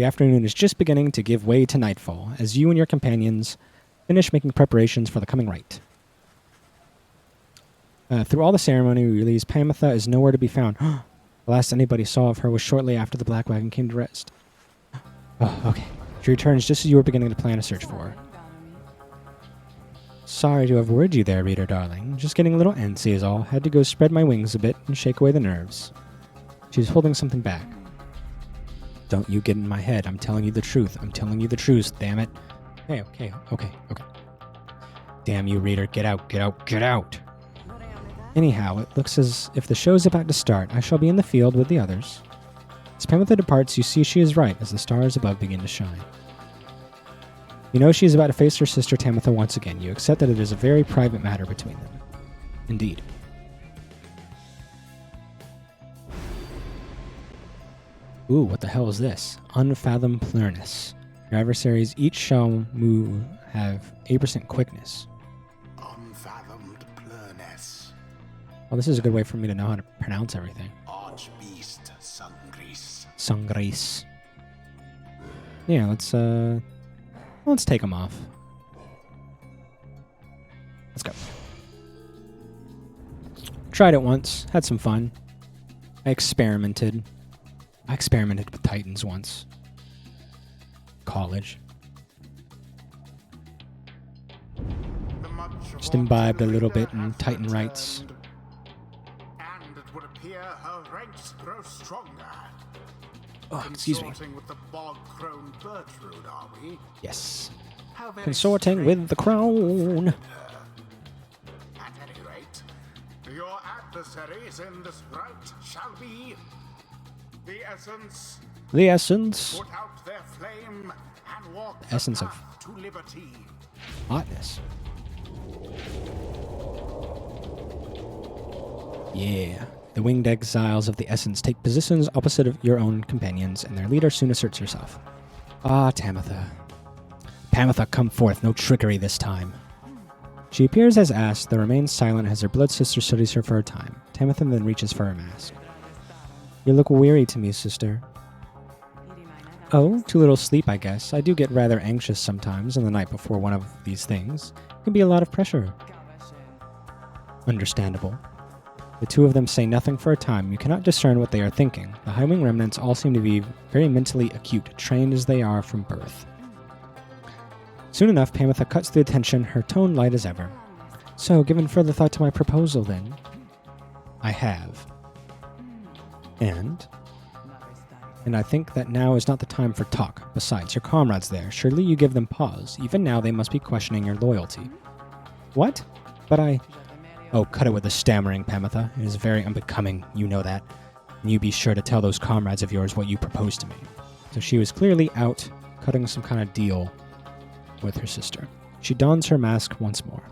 The afternoon is just beginning to give way to nightfall as you and your companions finish making preparations for the coming rite. Through all the ceremony, we realize Pamitha is nowhere to be found. The last anybody saw of her was shortly after the Black Wagon came to rest. Oh, okay. She returns just as you were beginning to plan a search for her. Sorry to have worried you there, reader darling. Just getting a little antsy is all. Had to go spread my wings a bit and shake away the nerves. She's holding something back. Don't you get in my head. I'm telling you the truth. I'm telling you the truth, damn it. Okay. Damn you, reader. Get out, get out, get out. Anyhow, it looks as if the show's about to start. I shall be in the field with the others. As Pamitha departs, you see she is right as the stars above begin to shine. You know she is about to face her sister Tamitha once again. You accept that it is a very private matter between them. Indeed. Ooh, what the hell is this? Unfathomed Plurnus. Your adversaries each shall move have 8% quickness. Unfathomed Plurnus. Well, this is a good way for me to know how to pronounce everything. Archbeast Sungris. Sungris. Yeah, let's take them off. Let's go. Tried it once, had some fun. I experimented with Titans once. College. Just imbibed a little bit in Titan rights. And it would appear her ranks grow stronger. Oh, excuse me. Consorting with the bog-crone Bertrude, are we? Yes. How very Consorting with the crown. At any rate, your adversaries in this rite shall be the Essence. The essence. Put out their flame and walk The essence the of path to liberty. hotness. Yeah. The winged exiles of the Essence take positions opposite of your own companions, and their leader soon asserts herself. Ah, Tamitha. Pamitha, come forth. No trickery this time. She appears as asked, though remains silent as her blood sister studies her for a time. Tamitha then reaches for her mask. You look weary to me, sister. Oh, too little sleep, I guess. I do get rather anxious sometimes on the night before one of these things. It can be a lot of pressure. Understandable. The two of them say nothing for a time. You cannot discern what they are thinking. The High-Wing remnants all seem to be very mentally acute, trained as they are from birth. Soon enough, Pamitha cuts through the tension, her tone light as ever. So, given further thought to my proposal, then? I have. And I think that now is not the time for talk. Besides, your comrades there, surely you give them pause. Even now they must be questioning your loyalty. What? But I... Oh, cut it with the stammering, Pamitha. It is very unbecoming, you know that. And you be sure to tell those comrades of yours what you proposed to me. So she was clearly out, cutting some kind of deal with her sister. She dons her mask once more.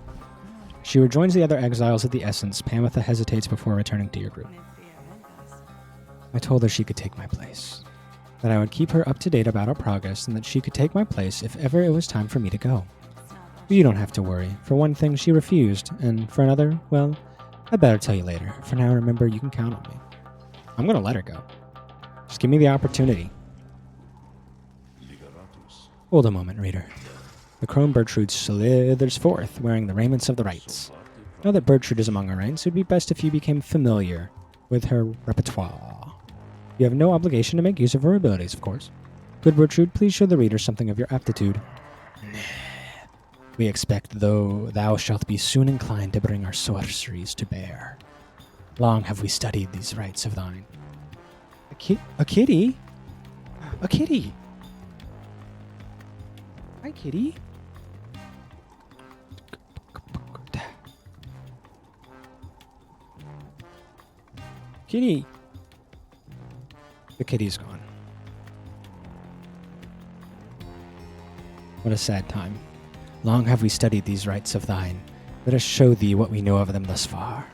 She rejoins the other exiles of the Essence. Pamitha hesitates before returning to your group. I told her she could take my place. That I would keep her up to date about our progress, and that she could take my place if ever it was time for me to go. But you don't have to worry. For one thing, she refused, and for another, well, I'd better tell you later. For now, remember, you can count on me. I'm gonna let her go. Just give me the opportunity. Hold a moment, reader. The crone Bertrude slithers forth, wearing the raiments of the rites. Now that Bertrude is among our ranks, it would be best if you became familiar with her repertoire. You have no obligation to make use of her abilities, of course. Good Bertrude, please show the reader something of your aptitude. We expect, though, thou shalt be soon inclined to bring our sorceries to bear. Long have we studied these rites of thine. A kitty? A kitty! Hi, kitty. Kitty! The kitty's gone. What a sad time. Long have we studied these rites of thine. Let us show thee what we know of them thus far.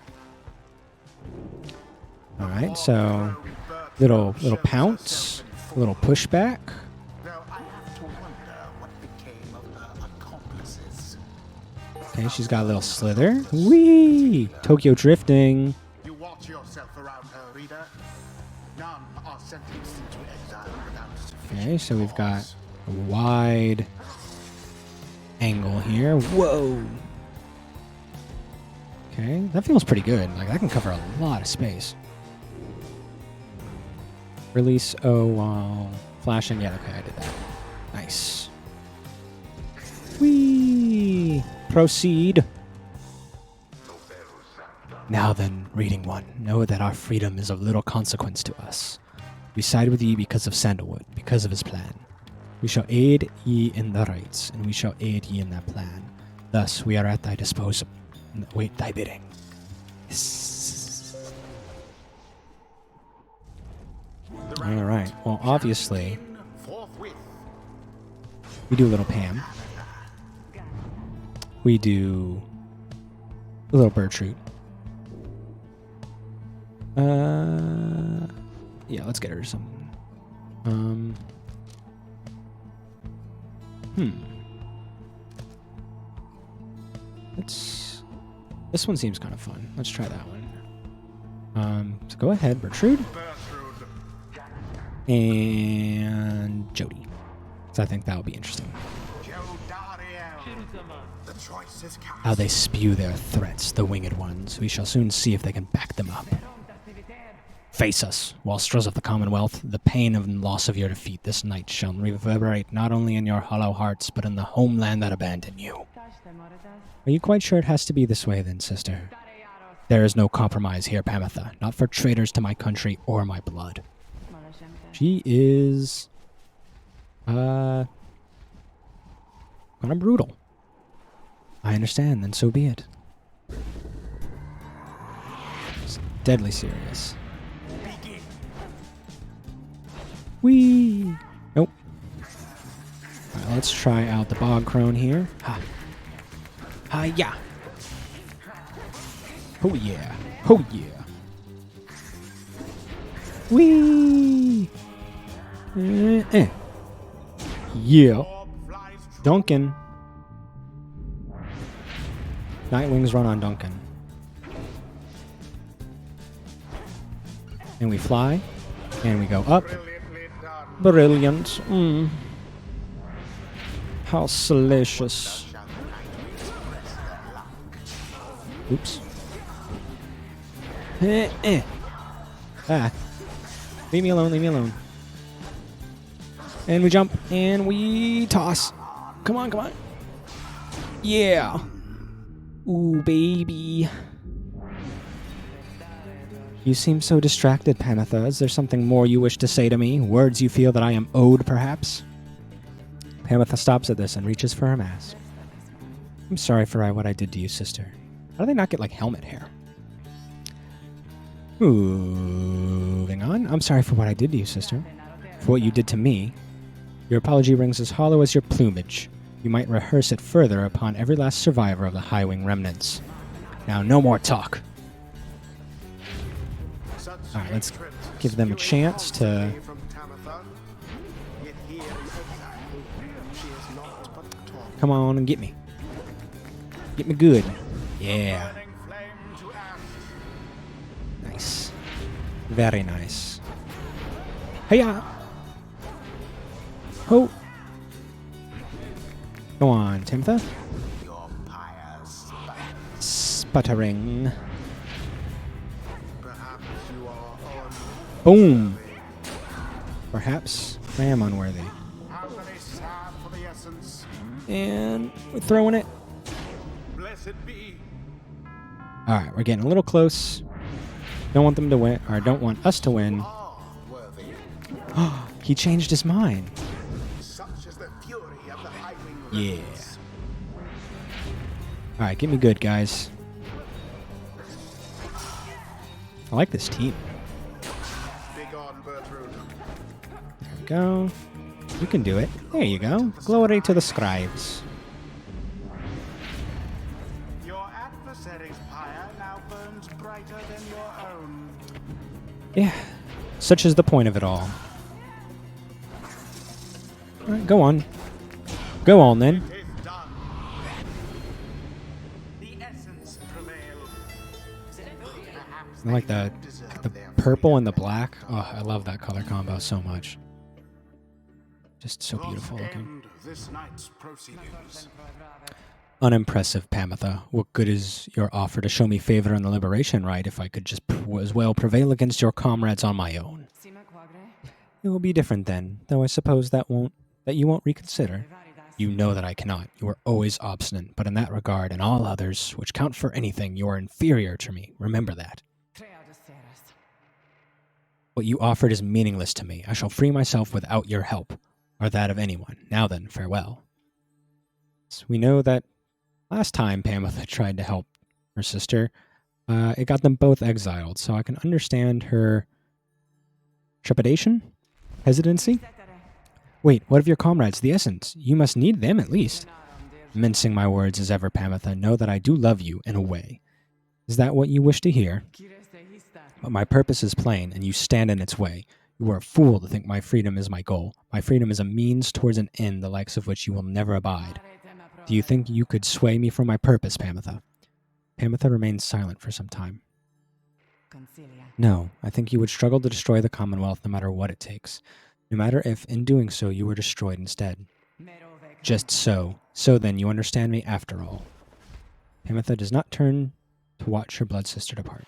Alright, so little pounce, little pushback. Now I have to wonder what became of her accomplices. Okay, she's got a little slither. Whee! Tokyo drifting. You watch yourself around her, reader. None are sentenced into exile without Okay, so we've got a wide angle here. Whoa! Okay, that feels pretty good. Like, that can cover a lot of space. Release O while flashing. Yeah, okay, I did that. Nice. Whee! Proceed. Now then, reading one, know that our freedom is of little consequence to us. We side with ye because of Sandalwood, because of his plan. We shall aid ye in the rights, and we shall aid ye in that plan. Thus, we are at thy disposal, and await thy bidding. Yes. All right. Well, obviously, we do a little Pam. We do a little Bertrude. Yeah, let's get her something. This one seems kind of fun. Let's try that one. So go ahead, Bertrude. And Jody. So I think that will be interesting. How they spew their threats, the winged ones. We shall soon see if they can back them up. Face us, wastrels of the Commonwealth. The pain and loss of your defeat this night shall reverberate not only in your hollow hearts, but in the homeland that abandoned you. Are you quite sure it has to be this way, then, sister? There is no compromise here, Pamitha. Not for traitors to my country or my blood. She is... kind of brutal. I understand, then so be it. It's deadly serious. Whee! Nope. Alright, let's try out the bog crone here. Ha! Ha-ya! Oh yeah! Oh yeah! Whee! Yeah! Duncan! Nightwings run on Duncan. And we fly. And we go up. Brilliant. How salacious. Oops. Ah. Leave me alone, leave me alone. And we jump, and we toss. Come on, come on. Yeah. Ooh, baby. You seem so distracted, Pamitha. Is there something more you wish to say to me? Words you feel that I am owed, perhaps? Pamitha stops at this and reaches for her mask. I'm sorry for what I did to you, sister. How do they not get, like, helmet hair? Moving on. I'm sorry for what I did to you, sister. For what you did to me. Your apology rings as hollow as your plumage. You might rehearse it further upon every last survivor of the Highwing remnants. Now, no more talk. Alright, let's give them a chance to... Come on and get me. Get me good. Yeah. Nice. Very nice. Hiya! Ho! Go on, Timothy. Sputtering. Boom! Perhaps I am unworthy. And we're throwing it. Alright, we're getting a little close. Don't want them to win, or don't want us to win. Oh, he changed his mind. Yeah. Alright, get me good, guys. I like this team. There we go. You can do it. There you go. Glory to the scribes. Your adversary's pyre now burns brighter than your own. Yeah. Such is the point of it all. Alright, go on. Go on, then. I like the purple and the black. Oh, I love that color combo so much. Just so beautiful looking. End this night's proceedings. Unimpressive, Pamitha. What good is your offer to show me favor in the liberation rite if I could just as well prevail against your comrades on my own? It will be different then, though I suppose that you won't reconsider. You know that I cannot. You are always obstinate, but in that regard and all others, which count for anything, you are inferior to me. Remember that. What you offered is meaningless to me. I shall free myself without your help, or that of anyone. Now then, farewell. So we know that last time Pamitha tried to help her sister, it got them both exiled, so I can understand her trepidation? Hesitancy? Wait, what of your comrades, the Essence? You must need them at least. Mincing my words as ever, Pamitha, know that I do love you in a way. Is that what you wish to hear? But my purpose is plain, and you stand in its way. You are a fool to think my freedom is my goal. My freedom is a means towards an end, the likes of which you will never abide. Do you think you could sway me from my purpose, Pamitha? Pamitha remained silent for some time. No, I think you would struggle to destroy the Commonwealth no matter what it takes. No matter if, in doing so, you were destroyed instead. Just so. So then, you understand me after all. Pamitha does not turn to watch her blood sister depart.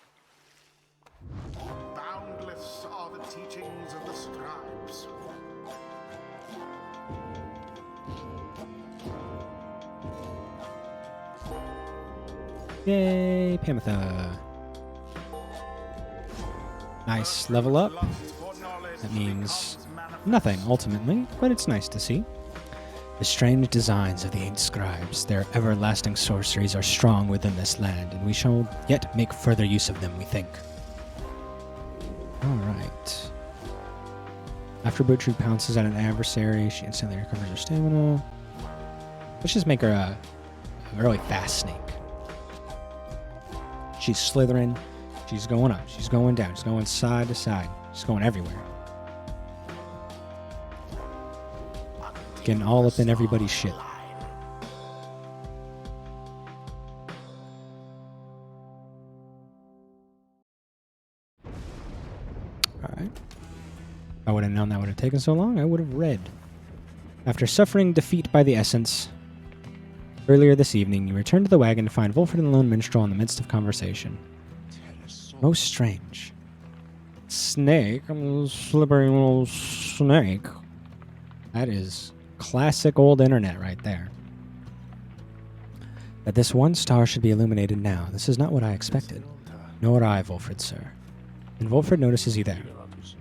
Boundless are the teachings of the scribes. Yay, Pamitha. Nice, level up. That means nothing, ultimately, but it's nice to see. The strange designs of the ancient scribes, their everlasting sorceries are strong within this land, and we shall yet make further use of them, we think. Alright. After Bertrude pounces at an adversary, she instantly recovers her stamina. Let's just make her a really fast snake. She's slithering, she's going up, she's going down, she's going side to side, she's going everywhere. Getting all up in everybody's shit. Alright. If I would have known that would have taken so long, I would have read. After suffering defeat by the Essence, earlier this evening, you returned to the wagon to find Wolfred and the Lone Minstrel in the midst of conversation. Most strange. Snake? I'm a slippery little snake. That is classic old internet right there. That this one star should be illuminated now. This is not what I expected. Nor I, Wolfred, sir. And Wolfred notices you there.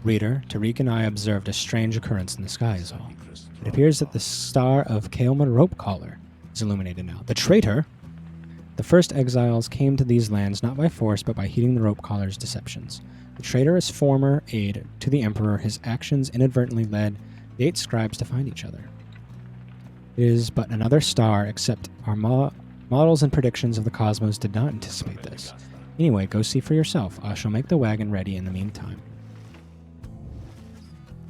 Reader, Tariq and I observed a strange occurrence in the sky is all. It appears that the star of Kaelma Ropecaller is illuminated now. The traitor! The first exiles came to these lands not by force, but by heeding the Ropecaller's deceptions. The traitor is former aid to the Emperor. His actions inadvertently led the 8 scribes to find each other. It is but another star, except our models and predictions of the cosmos did not anticipate this. Anyway, go see for yourself. I shall make the wagon ready in the meantime.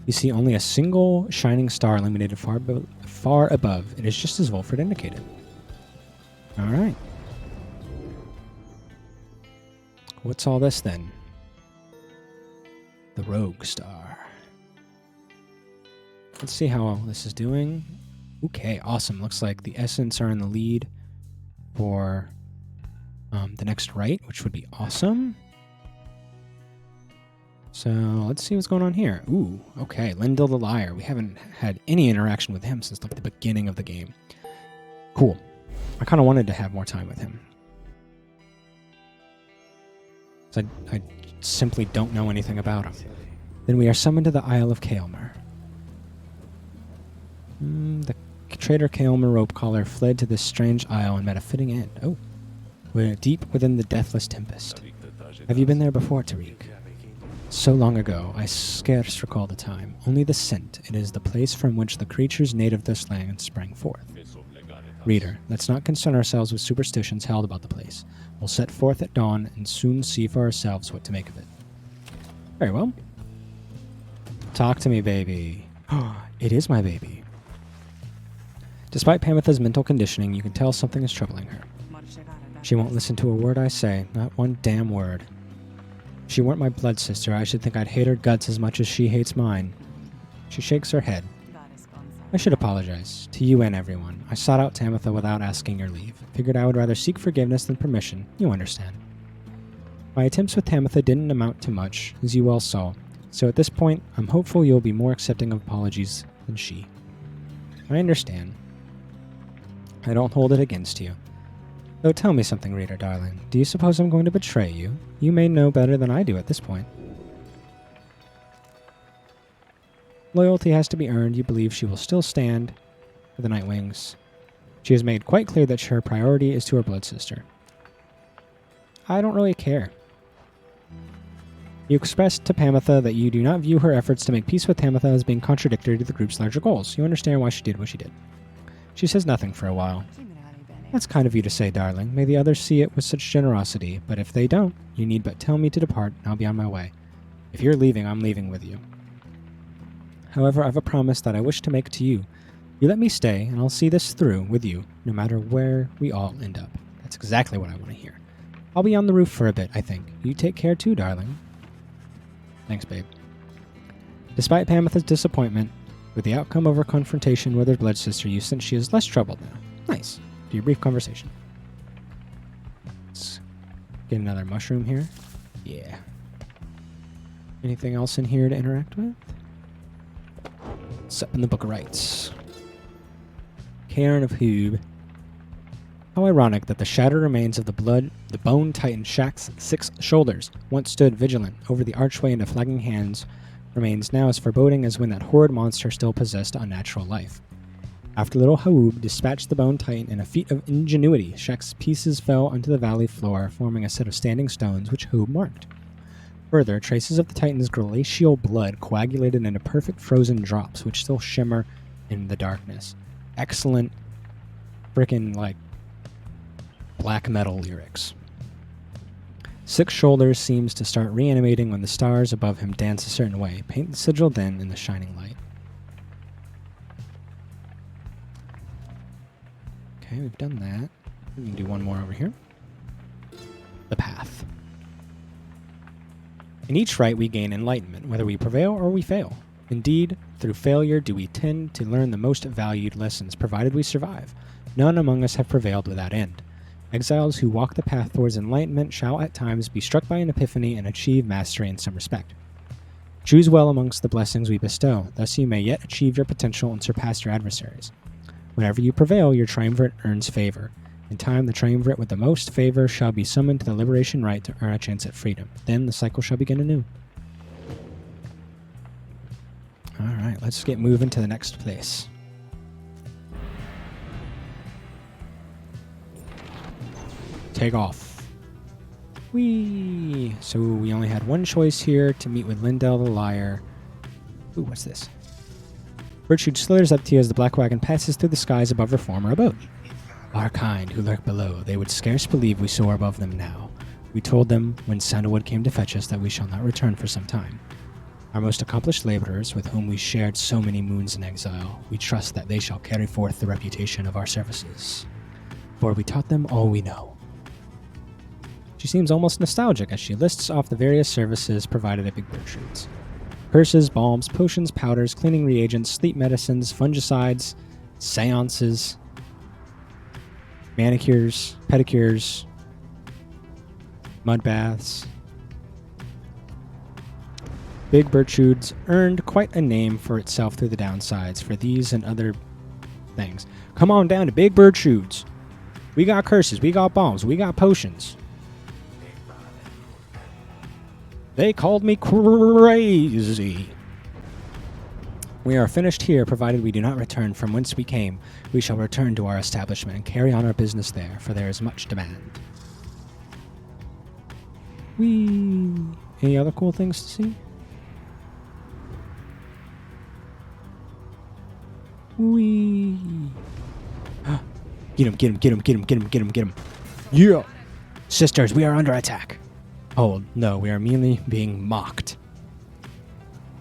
You see only a single shining star illuminated far above. It is just as Wolfred indicated. Alright. What's all this then? The rogue star. Let's see how this is doing. Okay, awesome. Looks like the Essence are in the lead for the next rite, which would be awesome. So let's see what's going on here. Ooh, okay, Lindell the Liar. We haven't had any interaction with him since like the beginning of the game. Cool. I kind of wanted to have more time with him. So I simply don't know anything about him. Then we are summoned to the Isle of Kaelmer. The traitor Kaelmer Ropecaller fled to this strange isle and met a fitting end. Oh, we're deep within the deathless tempest. Have you been there before, Tariq? So long ago, I scarce recall the time. Only the scent. It is the place from which the creatures native to this land sprang forth. Reader, let's not concern ourselves with superstitions held about the place. We'll set forth at dawn and soon see for ourselves what to make of it. Very well. Talk to me, baby. It is my baby. Despite Pamitha's mental conditioning, you can tell something is troubling her. She won't listen to a word I say, not one damn word. If she weren't my blood sister, I should think I'd hate her guts as much as she hates mine. She shakes her head. I should apologize, to you and everyone. I sought out Tamitha without asking your leave. Figured I would rather seek forgiveness than permission. You understand. My attempts with Tamitha didn't amount to much, as you well saw, so at this point, I'm hopeful you'll be more accepting of apologies than she. I understand. I don't hold it against you. Though tell me something, reader darling. Do you suppose I'm going to betray you? You may know better than I do at this point. Loyalty has to be earned. You believe she will still stand for the Nightwings. She has made quite clear that her priority is to her blood sister. I don't really care. You expressed to Pamitha that you do not view her efforts to make peace with Tamitha as being contradictory to the group's larger goals. You understand why she did what she did. She says nothing for a while. That's kind of you to say, darling. May the others see it with such generosity, but if they don't, you need but tell me to depart, and I'll be on my way. If you're leaving, I'm leaving with you. However, I've a promise that I wish to make to you. You let me stay, and I'll see this through with you, no matter where we all end up. That's exactly what I want to hear. I'll be on the roof for a bit, I think. You take care too, darling. Thanks, babe. Despite Pamitha's disappointment with the outcome of her confrontation with her blood sister, you sense she is less troubled now. Nice. Do your brief conversation. Let's get another mushroom here. Yeah. Anything else in here to interact with? What's up in the Book of Rites? Cairn of Hoob. How ironic that the shattered remains of the bone titan Shaq's 6 shoulders once stood vigilant over the archway into flagging hands remains now as foreboding as when that horrid monster still possessed unnatural life. After little Hoob dispatched the bone titan in a feat of ingenuity, Shaq's pieces fell onto the valley floor, forming a set of standing stones which Hoob marked. Further, traces of the titan's glacial blood coagulated into perfect frozen drops which still shimmer in the darkness. Excellent frickin' black metal lyrics. 6 Shoulders seems to start reanimating when the stars above him dance a certain way. Paint the sigil then in the shining light. Okay, we've done that. We can do one more over here. The Path. In each rite we gain enlightenment, whether we prevail or we fail. Indeed, through failure do we tend to learn the most valued lessons, provided we survive. None among us have prevailed without end. Exiles who walk the path towards enlightenment shall at times be struck by an epiphany and achieve mastery in some respect. Choose well amongst the blessings we bestow, thus you may yet achieve your potential and surpass your adversaries. Whenever you prevail, your triumvirate earns favor. In time, the triumvirate with the most favor shall be summoned to the liberation rite to earn a chance at freedom. Then the cycle shall begin anew. Alright, let's get moving to the next place. Take off. Whee! So we only had one choice here to meet with Lindell the Liar. Ooh, what's this? Bertrude slithers up to you as the black wagon passes through the skies above her former abode. Our kind who lurk below, they would scarce believe we soar above them now. We told them when Sandalwood came to fetch us that we shall not return for some time. Our most accomplished laborers, with whom we shared so many moons in exile, we trust that they shall carry forth the reputation of our services. For we taught them all we know. She seems almost nostalgic as she lists off the various services provided at Big Bertrude's. Curses, balms, potions, powders, cleaning reagents, sleep medicines, fungicides, seances, manicures, pedicures, mud baths. Big Bertrude's earned quite a name for itself through the downsides for these and other things. Come on down to Big Bertrude's. We got curses, we got bombs, we got potions. They called me crazy. We are finished here, provided we do not return from whence we came. We shall return to our establishment and carry on our business there, for there is much demand. Whee! Any other cool things to see? Whee! Get him, get him, get him, get him, get him, get him, get him. Yeah! Sisters, we are under attack. Hold, no, we are merely being mocked.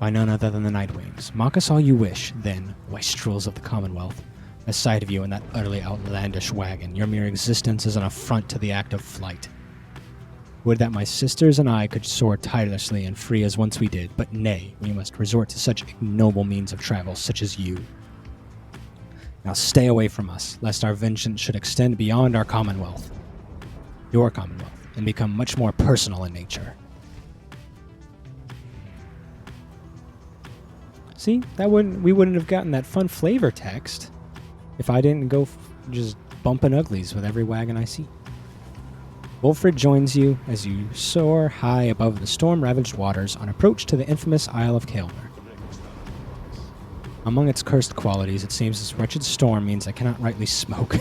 By none other than the Nightwings. Mock us all you wish, then, wastrels of the Commonwealth. The sight of you in that utterly outlandish wagon, your mere existence is an affront to the act of flight. Would that my sisters and I could soar tirelessly and free as once we did, but nay, we must resort to such ignoble means of travel, such as you. Now stay away from us, lest our vengeance should extend beyond our commonwealth, your commonwealth, and become much more personal in nature. See, we wouldn't have gotten that fun flavor text if I didn't go just bumping uglies with every wagon I see. Wolfred joins you as you soar high above the storm-ravaged waters on approach to the infamous Isle of Kaelmer. Among its cursed qualities, it seems this wretched storm means I cannot rightly smoke.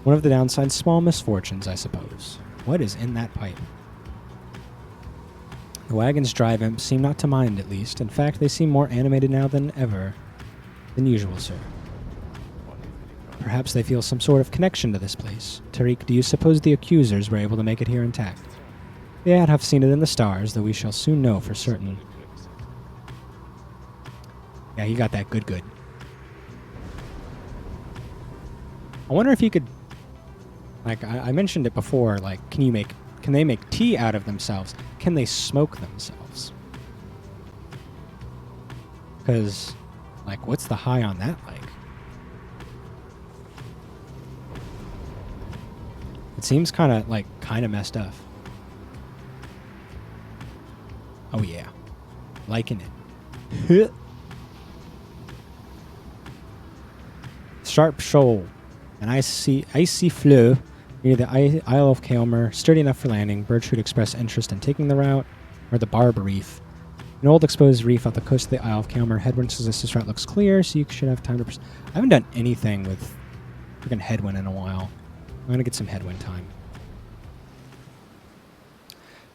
One of the downside's small misfortunes, I suppose. What is in that pipe? The wagon's drive imps seem not to mind, at least. In fact, they seem more animated now than usual, sir. Perhaps they feel some sort of connection to this place. Tariq, do you suppose the accusers were able to make it here intact? They had have seen it in the stars, though we shall soon know for certain. Yeah, you got that good. I wonder if you could, like, I mentioned it before, like, can they make tea out of themselves? Can they smoke themselves? Because, like, what's the high on that like? It seems kind of messed up. Oh yeah, liking it. Sharp shoal, an icy floe near the Isle of Kaelmer, sturdy enough for landing. Bertrude expressed interest in taking the route, or the Barb Reef, an old exposed reef off the coast of the Isle of Kaelmer. Headwind says this route looks clear, so you should have time to. I haven't done anything with freaking headwind in a while. I'm gonna get some headwind time.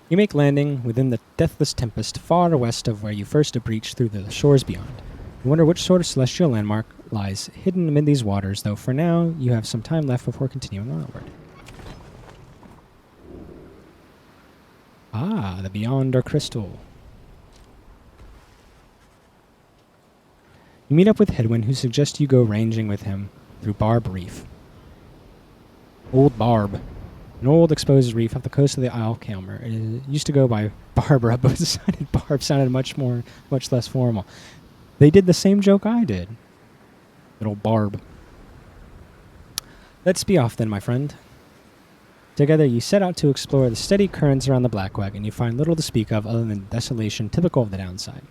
You make landing within the deathless tempest, far west of where you first breached through the shores beyond. You wonder which sort of celestial landmark lies hidden amid these waters, though for now you have some time left before continuing onward. Ah, the Beyonder Crystal. You meet up with Headwind, who suggests you go ranging with him through Barb Reef. Old Barb. An old exposed reef off the coast of the Isle of Kaelmer. It used to go by Barbara, but decided Barb sounded much less formal. They did the same joke I did. Little Barb. Let's be off then, my friend. Together you set out to explore the steady currents around the Black Wagon. You find little to speak of other than desolation typical of the downside.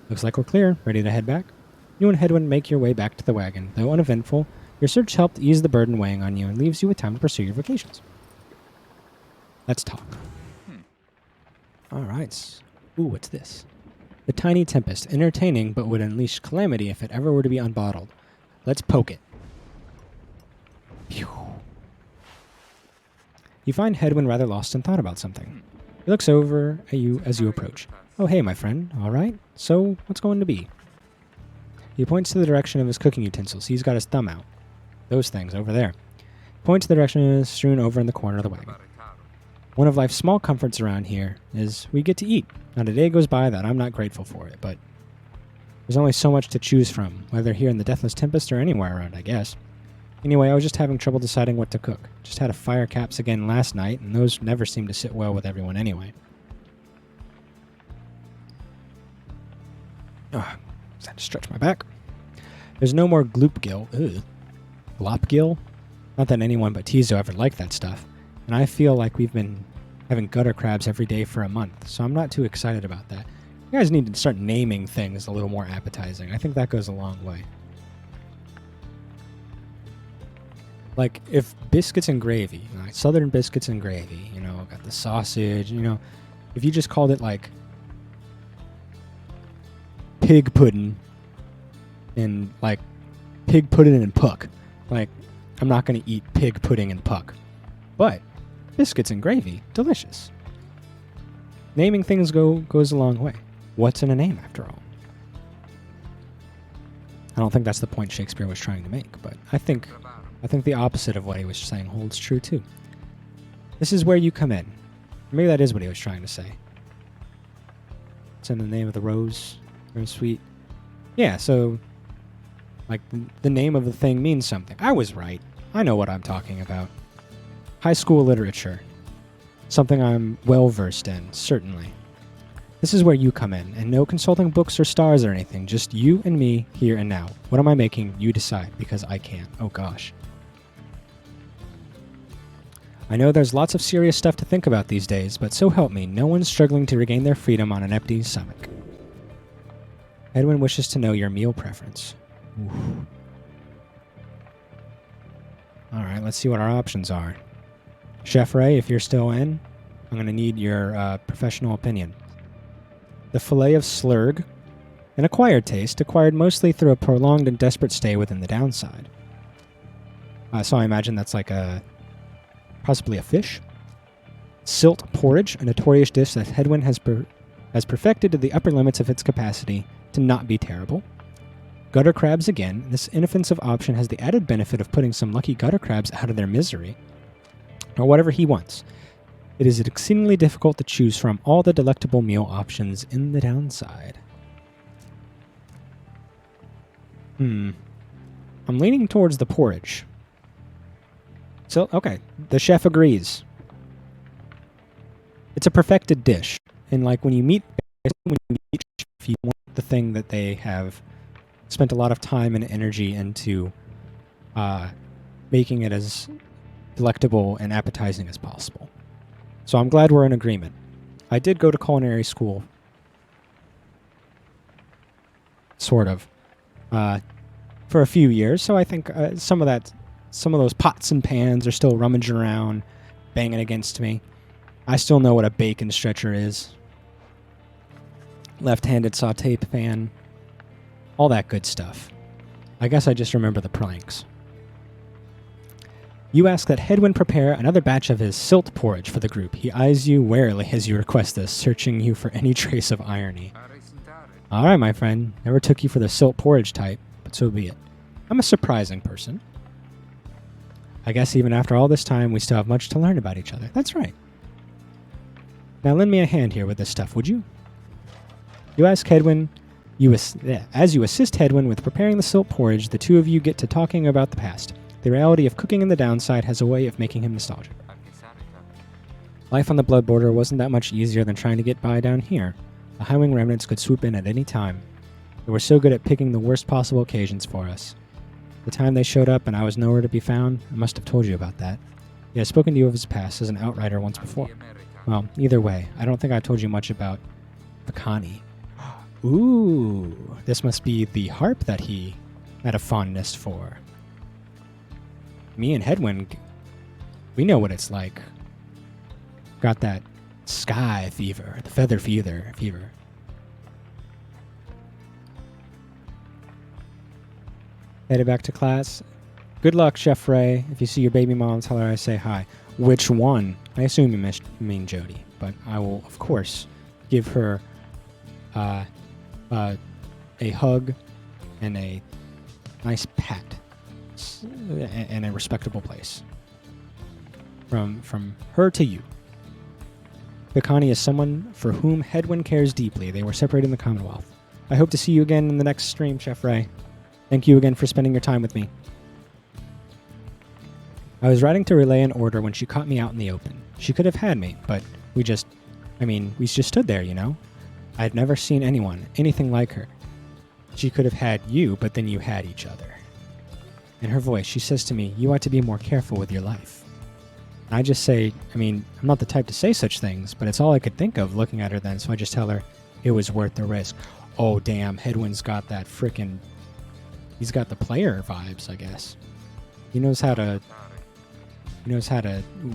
Looks like we're clear. Ready to head back? You and Headwind make your way back to the wagon. Though uneventful, your search helped ease the burden weighing on you and leaves you with time to pursue your vocations. Let's talk. All right. Ooh, what's this? The Tiny Tempest. Entertaining, but would unleash calamity if it ever were to be unbottled. Let's poke it. Phew. You find Headwind rather lost in thought about something. He looks over at you as you approach. Oh, hey, my friend. All right. So, what's going to be? He points to the direction of his cooking utensils. He's got his thumb out. Those things over there. He points to the direction strewn over in the corner of the wagon. One of life's small comforts around here is we get to eat. Not a day goes by that I'm not grateful for it, but there's only so much to choose from, whether here in the Deathless Tempest or anywhere around, I guess. Anyway, I was just having trouble deciding what to cook. Just had a fire caps again last night, and those never seem to sit well with everyone anyway. I just had to stretch my back. There's no more gloopgill. Ugh. Glopgill? Not that anyone but Tizo ever liked that stuff. And I feel like we've been having gutter crabs every day for a month, so I'm not too excited about that. You guys need to start naming things a little more appetizing. I think that goes a long way. Like, if biscuits and gravy, like southern biscuits and gravy, got the sausage, if you just called it, like, pig pudding and, like, pig pudding and puck. Like, I'm not going to eat pig pudding and puck. But biscuits and gravy, delicious. Naming things goes a long way. What's in a name, after all? I don't think that's the point Shakespeare was trying to make, but I think the opposite of what he was saying holds true too. This is where you come in. Maybe that is what he was trying to say. It's in the name of the rose. Very sweet. Yeah, so, like, the name of the thing means something. I was right. I know what I'm talking about. High school literature. Something I'm well versed in, certainly. This is where you come in, and no consulting books or stars or anything, just you and me, here and now. What am I making? You decide, because I can't. Oh gosh. I know there's lots of serious stuff to think about these days, but so help me, no one's struggling to regain their freedom on an empty stomach. Edwin wishes to know your meal preference. Oof. Alright, let's see what our options are. Chef Ray, if you're still in, I'm going to need your professional opinion. The fillet of slurg, an acquired taste, acquired mostly through a prolonged and desperate stay within the downside. So I imagine that's like possibly a fish. Silt porridge, a notorious dish that Hedwyn has perfected to the upper limits of its capacity to not be terrible. Gutter crabs again. This inoffensive option has the added benefit of putting some lucky gutter crabs out of their misery, or whatever he wants. It is exceedingly difficult to choose from all the delectable meal options in the downside. I'm leaning towards the porridge. So, okay, the chef agrees. It's a perfected dish. And like when you meet chef, you want the thing that they have spent a lot of time and energy into making it as delectable and appetizing as possible. So I'm glad we're in agreement. I did go to culinary school. Sort of. For a few years, so I think some of those pots and pans are still rummaging around, banging against me. I still know what a bacon stretcher is. Left-handed saute pan. All that good stuff. I guess I just remember the planks. You ask that Hedwyn prepare another batch of his silt porridge for the group. He eyes you warily as you request this, searching you for any trace of irony. All right, my friend. Never took you for the silt porridge type, but so be it. I'm a surprising person. I guess even after all this time, we still have much to learn about each other. That's right. Now lend me a hand here with this stuff, would you? You ask Hedwyn. As you assist Hedwyn with preparing the silt porridge, the two of you get to talking about the past. The reality of cooking in the downside has a way of making him nostalgic. Life on the blood border wasn't that much easier than trying to get by down here. The Highwing remnants could swoop in at any time. They were so good at picking the worst possible occasions for us. The time they showed up and I was nowhere to be found, I must have told you about that. He has spoken to you of his past as an outrider once before. Well, either way, I don't think I told you much about Bakani. Ooh, this must be the harp that he had a fondness for. Me and Hedwyn, we know what it's like. Got that sky fever, the feather fever. Headed back to class. Good luck, Chef Ray. If you see your baby mom, tell her I say hi. Which one? I assume you mean Jody, but I will, of course, give her a hug and a nice pat in a respectable place. From her to you. Bakani is someone for whom Hedwyn cares deeply. They were separated in the Commonwealth. I hope to see you again in the next stream, Chef Ray. Thank you again for spending your time with me. I was riding to relay an order when she caught me out in the open. She could have had me, but we just stood there, you know? I had never seen anything like her. She could have had you, but then you had each other. In her voice, she says to me, you ought to be more careful with your life. And I just say, I'm not the type to say such things, but it's all I could think of looking at her then, so I just tell her it was worth the risk. Oh, damn, Hedwyn's got that he's got the player vibes, I guess. He knows how to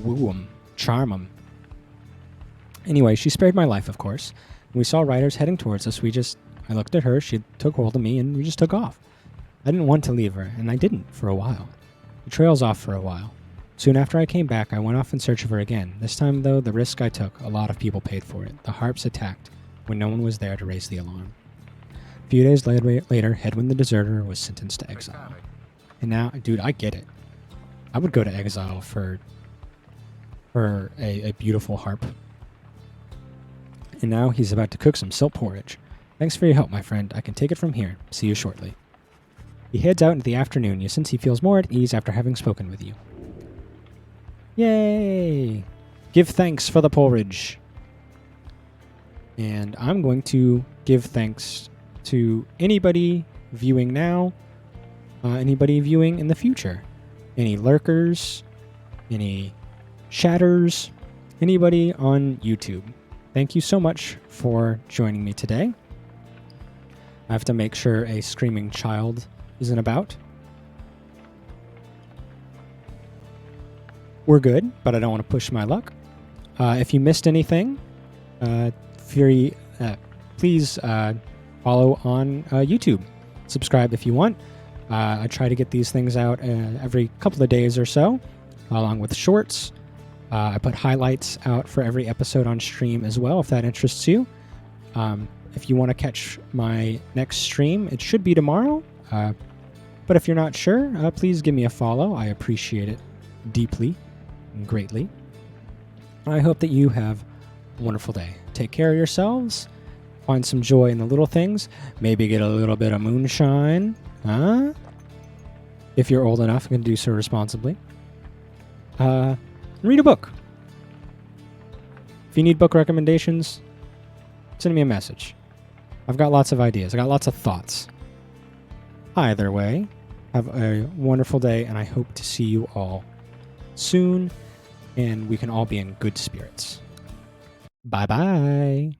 woo him, charm him. Anyway, she spared my life, of course. When we saw riders heading towards us, I looked at her, she took hold of me, and we just took off. I didn't want to leave her, and I didn't for a while. The trail's off for a while. Soon after I came back, I went off in search of her again. This time, though, the risk I took, a lot of people paid for it. The harps attacked when no one was there to raise the alarm. A few days later, Hedwyn the deserter was sentenced to exile. And now, dude, I get it. I would go to exile for a beautiful harp. And now he's about to cook some silt porridge. Thanks for your help, my friend. I can take it from here. See you shortly. He heads out into the afternoon, since he feels more at ease after having spoken with you. Yay! Give thanks for the porridge. And I'm going to give thanks to anybody viewing now, anybody viewing in the future, any lurkers, any chatters, anybody on YouTube. Thank you so much for joining me today. I have to make sure a screaming child isn't about. We're good, but I don't want to push my luck. If you missed anything, please follow on YouTube. Subscribe if you want. I try to get these things out every couple of days or so, along with shorts. I put highlights out for every episode on stream as well, if that interests you. If you want to catch my next stream, it should be tomorrow. But if you're not sure, please give me a follow. I appreciate it deeply and greatly. I hope that you have a wonderful day. Take care of yourselves. Find some joy in the little things. Maybe get a little bit of moonshine. If you're old enough and can do so responsibly. Read a book. If you need book recommendations, send me a message. I've got lots of ideas. I got lots of thoughts. Either way, have a wonderful day, and I hope to see you all soon, and we can all be in good spirits. Bye-bye.